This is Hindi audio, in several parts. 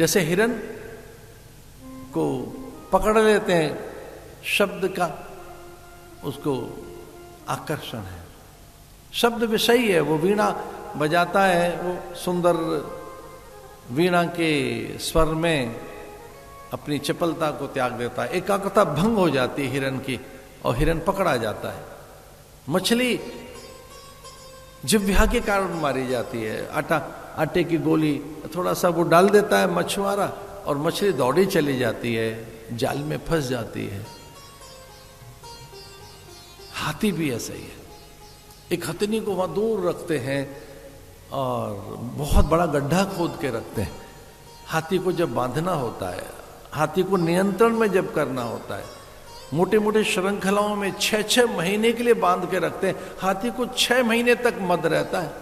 जैसे हिरन को पकड़ लेते हैं, शब्द का उसको आकर्षण है, शब्द विषयी है। वो वीणा बजाता है, वो सुंदर वीणा के स्वर में अपनी चपलता को त्याग देता है, एकाग्रता भंग हो जाती है हिरन की और हिरन पकड़ा जाता है। मछली जिह्वा के कारण मारी जाती है, आटे की गोली थोड़ा सा वो डाल देता है मछुआरा और मछली दौड़ी चली जाती है, जाल में फंस जाती है। हाथी भी ऐसा ही है, एक हथनी को वहां दूर रखते हैं और बहुत बड़ा गड्ढा खोद के रखते हैं। हाथी को जब बांधना होता है, हाथी को नियंत्रण में जब करना होता है, मोटे मोटे श्रृंखलाओं में 6-6 महीने के लिए बांध के रखते हैं। हाथी को 6 महीने तक मद रहता है।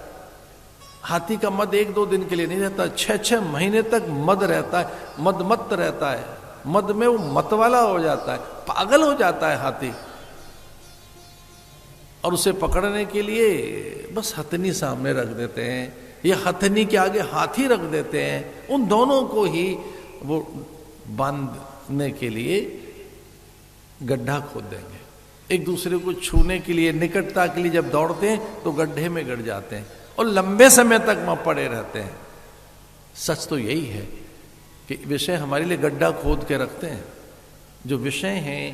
हाथी का मद 1-2 दिन के लिए नहीं रहता, 6-6 महीने तक मद रहता है, मत रहता है। मद में वो मतवाला हो जाता है, पागल हो जाता है हाथी। और उसे पकड़ने के लिए बस हथनी सामने रख देते हैं या हथनी के आगे हाथी रख देते हैं। उन दोनों को ही वो बांधने के लिए गड्ढा खोद देंगे। एक दूसरे को छूने के लिए, निकटता के लिए जब दौड़ते हैं तो गड्ढे में गड़ जाते हैं और लंबे समय तक वहां पड़े रहते हैं। सच तो यही है कि विषय हमारे लिए गड्ढा खोद के रखते हैं। जो विषय हैं,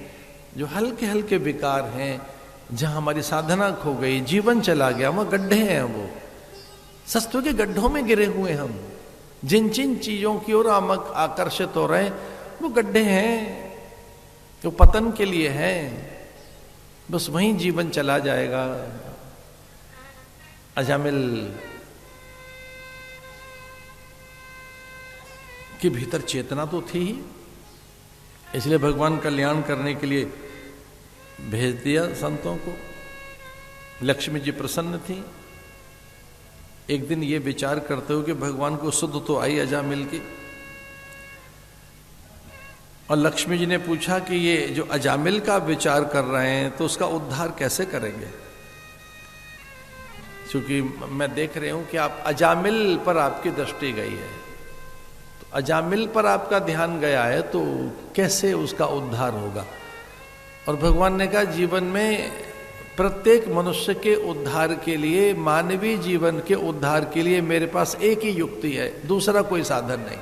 जो हल्के हल्के विकार हैं, जहां हमारी साधना खो गई, जीवन चला गया, वहां गड्ढे हैं। वो सच तो के गड्ढों में गिरे हुए हम, जिन जिन चीजों की ओर हम आकर्षित हो रहे हैं वो गड्ढे हैं, जो पतन के लिए हैं। बस वहीं जीवन चला जाएगा। अजामिल के भीतर चेतना तो थी ही, इसलिए भगवान कल्याण करने के लिए भेज दिया संतों को। लक्ष्मी जी प्रसन्न थी। एक दिन ये विचार करते हो कि भगवान को सुध तो आई अजामिल की, और लक्ष्मी जी ने पूछा कि ये जो अजामिल का विचार कर रहे हैं तो उसका उद्धार कैसे करेंगे। क्योंकि मैं देख रही हूं कि आप अजामिल पर आपकी दृष्टि गई है, तो अजामिल पर आपका ध्यान गया है, तो कैसे उसका उद्धार होगा। और भगवान ने कहा जीवन में प्रत्येक मनुष्य के उद्धार के लिए, मानवीय जीवन के उद्धार के लिए मेरे पास एक ही युक्ति है, दूसरा कोई साधन नहीं।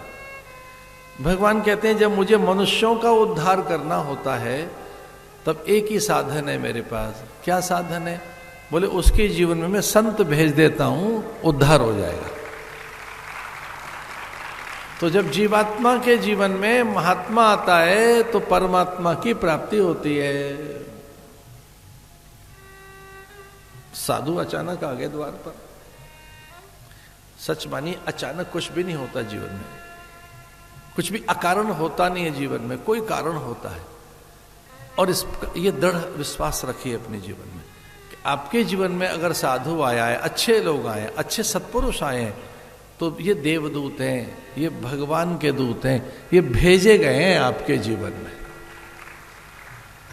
भगवान कहते हैं जब मुझे मनुष्यों का उद्धार करना होता है तब एक ही साधन है मेरे पास। क्या साधन है? बोले उसके जीवन में मैं संत भेज देता हूं, उद्धार हो जाएगा। तो जब जीवात्मा के जीवन में महात्मा आता है तो परमात्मा की प्राप्ति होती है। साधु अचानक आ गए द्वार पर। सच मानिए अचानक कुछ भी नहीं होता जीवन में, कुछ भी अकारण होता नहीं है जीवन में, कोई कारण होता है। और ये दृढ़ विश्वास रखिए अपने जीवन में कि आपके जीवन में अगर साधु आया है, अच्छे लोग आए, अच्छे सत्पुरुष आए हैं, तो ये देवदूत हैं, ये भगवान के दूत हैं, ये भेजे गए हैं आपके जीवन में।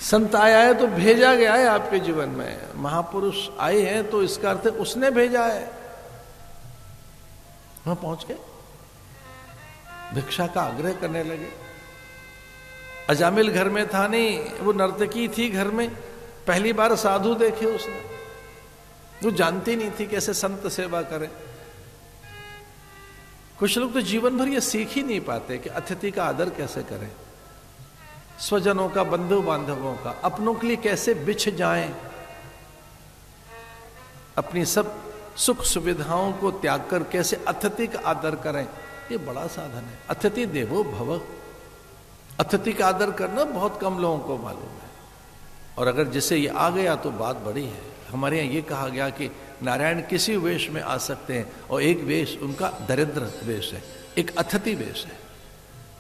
संत आया है तो भेजा गया है आपके जीवन में। महापुरुष आए हैं तो इसका अर्थ है उसने भेजा है। वहां पहुंच गए, भिक्षा का आग्रह करने लगे। अजामिल घर में था नहीं, वो नर्तकी थी घर में, पहली बार साधु देखे उसने, वो जानती नहीं थी कैसे संत सेवा करें। कुछ लोग तो जीवन भर ये सीख ही नहीं पाते कि अतिथि का आदर कैसे करें, स्वजनों का, बंधु बांधवों का, अपनों के लिए कैसे बिछ जाएं, अपनी सब सुख सुविधाओं को त्याग कर कैसे अतिथि का आदर करें। ये बड़ा साधन है। अतिथि देवो भव। अतिथि का आदर करना बहुत कम लोगों को मालूम है, और अगर जिसे ये आ गया तो बात बड़ी है। हमारे यहाँ ये कहा गया कि नारायण किसी वेश में आ सकते हैं, और एक वेश उनका दरिद्र वेश है, एक अतिथि वेश है।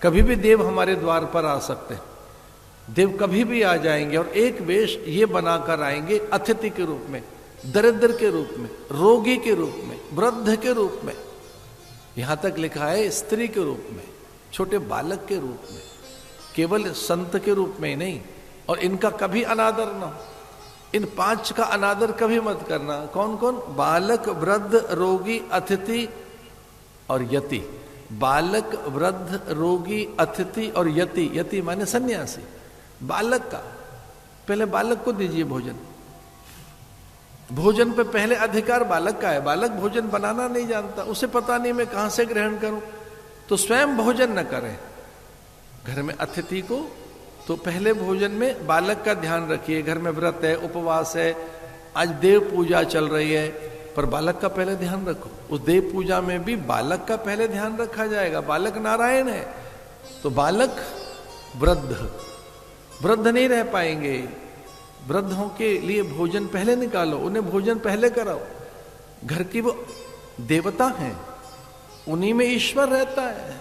कभी भी देव हमारे द्वार पर आ सकते हैं, देव कभी भी आ जाएंगे, और एक वेश ये बनाकर आएंगे अतिथि के रूप में, दरिद्र के रूप में, रोगी के रूप में, वृद्ध के रूप में, यहां तक लिखा है स्त्री के रूप में, छोटे बालक के रूप में, केवल संत के रूप में ही नहीं। और इनका कभी अनादर ना हो, इन 5 का अनादर कभी मत करना। कौन कौन? बालक, वृद्ध, रोगी, अतिथि और यति। बालक, वृद्ध, रोगी, अतिथि और यति। यति माने सन्यासी। बालक का पहले बालक को दीजिए भोजन। भोजन पे पहले अधिकार बालक का है। बालक भोजन बनाना नहीं जानता, उसे पता नहीं मैं कहां से ग्रहण करूं, तो स्वयं भोजन न करें। घर में अतिथि को तो पहले भोजन में बालक का ध्यान रखिए। घर में व्रत है, उपवास है, आज देव पूजा चल रही है, पर बालक का पहले ध्यान रखो। उस देव पूजा में भी बालक का पहले ध्यान रखा जाएगा। बालक नारायण है, तो बालक, वृद्ध, वृद्ध नहीं रह पाएंगे। वृद्धों के लिए भोजन पहले निकालो, उन्हें भोजन पहले कराओ। घर की वो देवता हैं, उन्हीं में ईश्वर रहता है।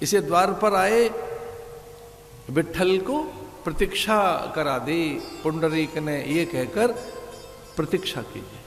इसे द्वार पर आए विट्ठल को प्रतीक्षा करा दी पुंडरीक ने, ये कहकर प्रतीक्षा कीजिए।